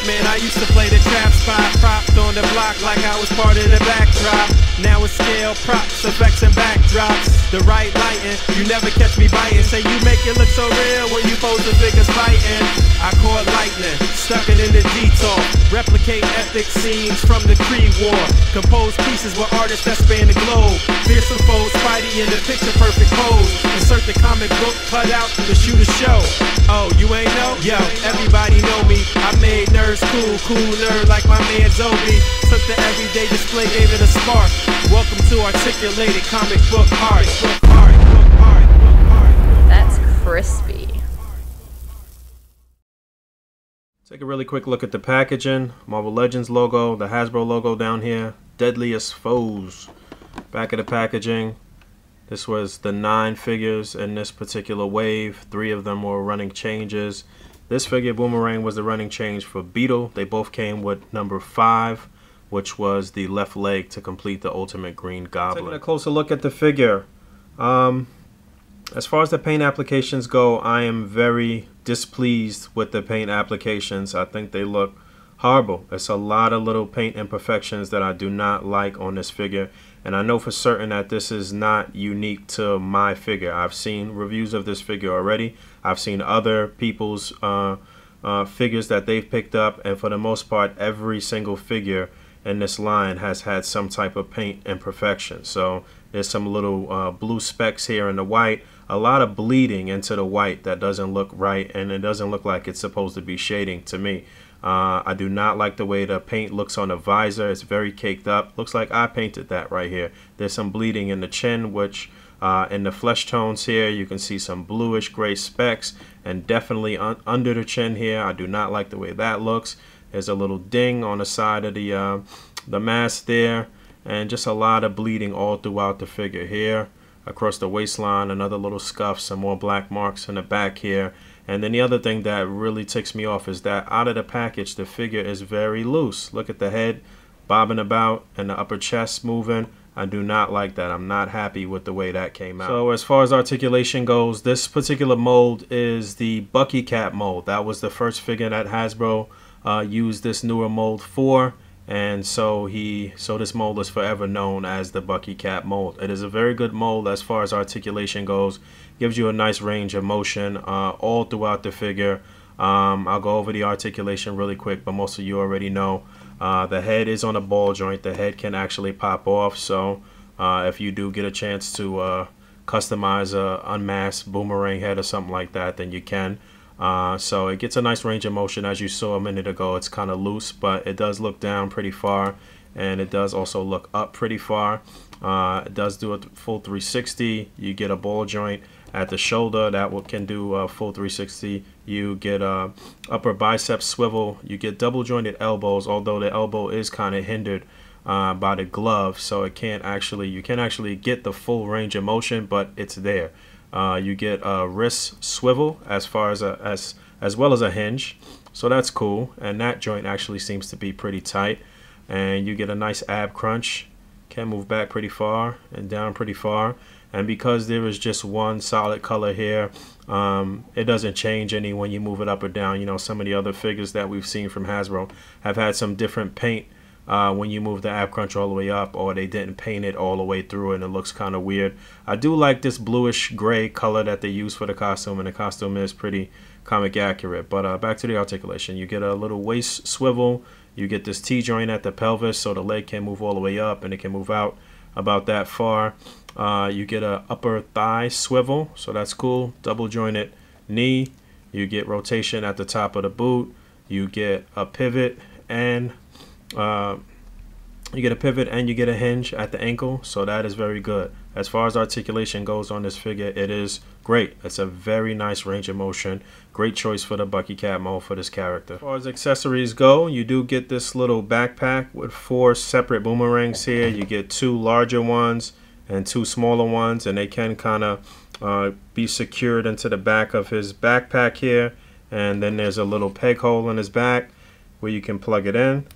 Man, I used to play the trap spot, propped on the block like I was part of the backdrop. Now it's scale, props, effects, and backdrops. The right lighting, you never catch me biting. Say you make it look so real when you pose the figures fighting. I caught lightning, stuck it in the detour. Replicate epic scenes from the Creed War. Compose pieces with artists that span the globe. Fearsome foes, Spidey in the picture perfect pose. Insert the comic book cut out to shoot a show. Oh, you ain't know? Yo, everybody know me. I made nerds cool, cool nerd like my man Zobi. Took the everyday display, gave it a spark. Welcome to articulated comic book art. That's crispy. Take a really quick look at the packaging. Marvel Legends logo, the Hasbro logo down here. Deadliest Foes. Back of the packaging. This was the 9 figures in this particular wave. 3 of them were running changes. This figure, Boomerang, was the running change for Beetle. They both came with number 5, which was the left leg to complete the Ultimate Green Goblin. Taking a closer look at the figure. As far as the paint applications go, I am very displeased with the paint applications. I think they look horrible. It's a lot of little paint imperfections that I do not like on this figure. And I know for certain that this is not unique to my figure. I've seen reviews of this figure already. I've seen other people's figures that they've picked up. And for the most part, every single figure in this line has had some type of paint imperfection. So there's some little blue specks here in the white. A lot of bleeding into the white that doesn't look right. And it doesn't look like it's supposed to be shading to me. I do not like the way the paint looks on the visor. It's very caked up. Looks like I painted that right here. There's some bleeding in the chin, which in the flesh tones here, you can see some bluish gray specks, and definitely under the chin here. I do not like the way that looks. There's a little ding on the side of the mask there, and just a lot of bleeding all throughout the figure here. Across the waistline, another little scuff, some more black marks in the back here. And then the other thing that really ticks me off is that out of the package, the figure is very loose. Look at the head bobbing about and the upper chest moving. I do not like that. I'm not happy with the way that came out. So as far as articulation goes, this particular mold is the Bucky Cat mold. That was the first figure that Hasbro used this newer mold for. And so this mold is forever known as the Bucky Cat mold. It is a very good mold as far as articulation goes. Gives you a nice range of motion all throughout the figure. I'll go over the articulation really quick, but most of you already know. The head is on a ball joint. The head can actually pop off. So if you do get a chance to customize a unmasked Boomerang head or something like that, then you can. So it gets a nice range of motion. As you saw a minute ago, it's kind of loose, but it does look down pretty far, and it does also look up pretty far. It does do a full 360. You get a ball joint at the shoulder that can do a full 360. You get a upper bicep swivel. You get double jointed elbows, although the elbow is kind of hindered by the glove, so you can't actually get the full range of motion, but it's there. You get a wrist swivel as well as a hinge, so that's cool, and that joint actually seems to be pretty tight. And you get a nice ab crunch, can move back pretty far and down pretty far. And because there is just one solid color here, it doesn't change any when you move it up or down. You know, some of the other figures that we've seen from Hasbro have had some different paint when you move the ab crunch all the way up, or they didn't paint it all the way through and it looks kind of weird. I do like this bluish gray color that they use for the costume, and the costume is pretty comic accurate. But back to the articulation. You get a little waist swivel. You get this T-joint at the pelvis, so the leg can move all the way up and it can move out about that far. You get a upper thigh swivel, so that's cool. Double jointed knee. You get rotation at the top of the boot. You get a pivot and you get a hinge at the ankle, so that is very good. As far as articulation goes on this figure, it is great. It's a very nice range of motion. Great choice for the Bucky Cat mold for this character. As far as accessories go, you do get this little backpack with 4 separate boomerangs here. You get 2 larger ones and 2 smaller ones, and they can kind of be secured into the back of his backpack here. And then there's a little peg hole in his back where you can plug it in.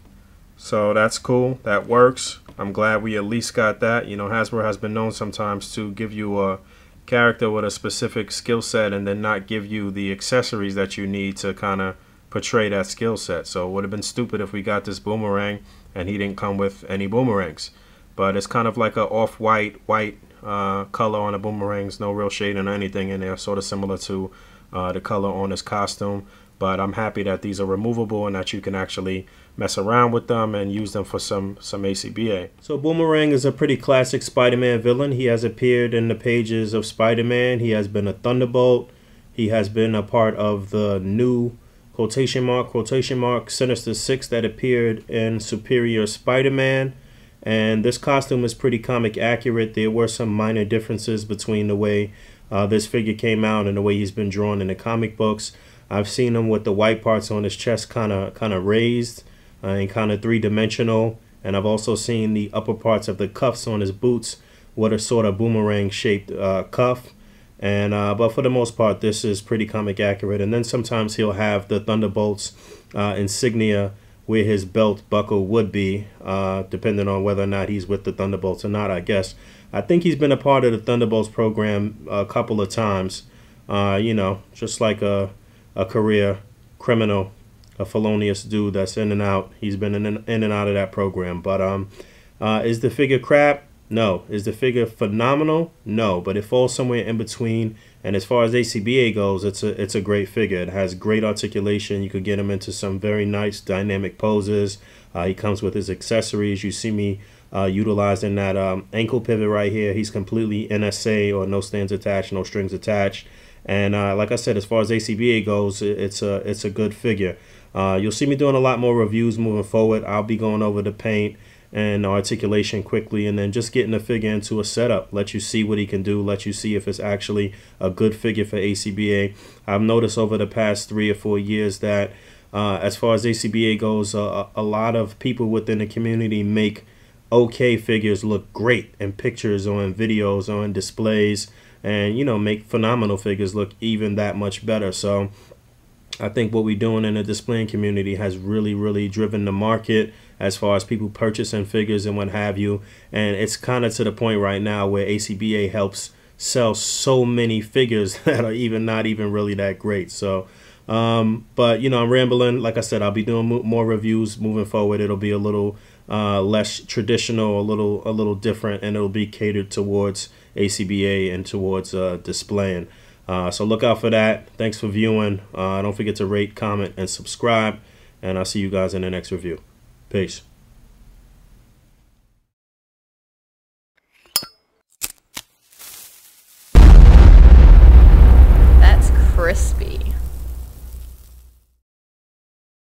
So that's cool. That works. I'm glad we at least got that. You know, Hasbro has been known sometimes to give you a character with a specific skill set and then not give you the accessories that you need to kind of portray that skill set. So it would have been stupid if we got this Boomerang and he didn't come with any boomerangs. But it's kind of like a off-white, white color on the boomerangs, no real shading or anything in there, sort of similar to the color on his costume. But I'm happy that these are removable and that you can actually mess around with them and use them for some A.C.B.A. So Boomerang is a pretty classic Spider-Man villain. He has appeared in the pages of Spider-Man. He has been a Thunderbolt. He has been a part of the new quotation mark Sinister Six that appeared in Superior Spider-Man. And this costume is pretty comic accurate. There were some minor differences between the way this figure came out and the way he's been drawn in the comic books. I've seen him with the white parts on his chest kind of raised and kind of three-dimensional. And I've also seen the upper parts of the cuffs on his boots with a sort of boomerang-shaped cuff. And but for the most part, this is pretty comic accurate. And then sometimes he'll have the Thunderbolts insignia where his belt buckle would be, depending on whether or not he's with the Thunderbolts or not, I guess. I think he's been a part of the Thunderbolts program a couple of times, you know, just like a career criminal, a felonious dude that's in and out. He's been in and out of that program. But is the figure crap? No. Is the figure phenomenal? No. But it falls somewhere in between. And as far as A.C.B.A. goes, it's a great figure. It has great articulation. You could get him into some very nice dynamic poses. He comes with his accessories. You see me utilizing that ankle pivot right here. He's completely NSA, or no stands attached, no strings attached. And like I said, as far as A.C.B.A. goes, it's a good figure. You'll see me doing a lot more reviews moving forward. I'll be going over the paint and articulation quickly, and then just getting the figure into a setup, let you see what he can do, let you see if it's actually a good figure for A.C.B.A. I've noticed over the past 3 or 4 years that as far as A.C.B.A. goes, a lot of people within the community make okay figures look great in pictures or in videos or in displays, and you know, make phenomenal figures look even that much better. So I think what we're doing in the displaying community has really driven the market as far as people purchasing figures and what have you. And it's kind of to the point right now where A.C.B.A. helps sell so many figures that are not even really that great. So but you know, I'm rambling. Like I said, I'll be doing more reviews moving forward. It'll be a little less traditional, a little different, and it'll be catered towards A.C.B.A. and towards displaying. So look out for that. Thanks for viewing. Don't forget to rate, comment, and subscribe. And I'll see you guys in the next review. Peace.